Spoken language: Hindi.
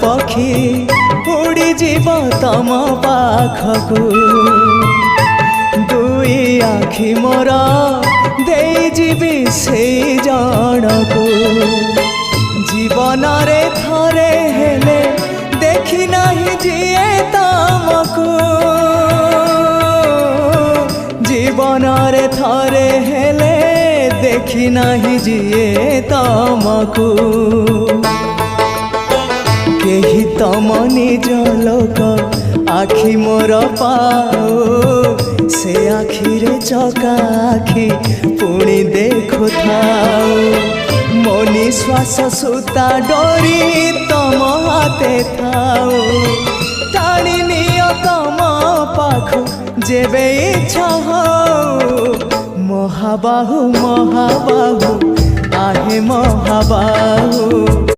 पक्षी उड़ी जीव तम पाखकू दुई आखि मोर देई जीवी से जनकू जीवन रे थरे हेले देखी नहीं जिए तमकू जीवन रे थरे हेले देखी नहीं जिए तमकू केही तम निज लोक आखि मोर पाओ से आखि रे चका आखि पुणी देखु थाओ मो निश्वास सुता डोरी तम हाथे थाओ टाणी नियो तम पाखु जेबे इच्छा हो महाबाहु महाबाहु आहे महाबाहु।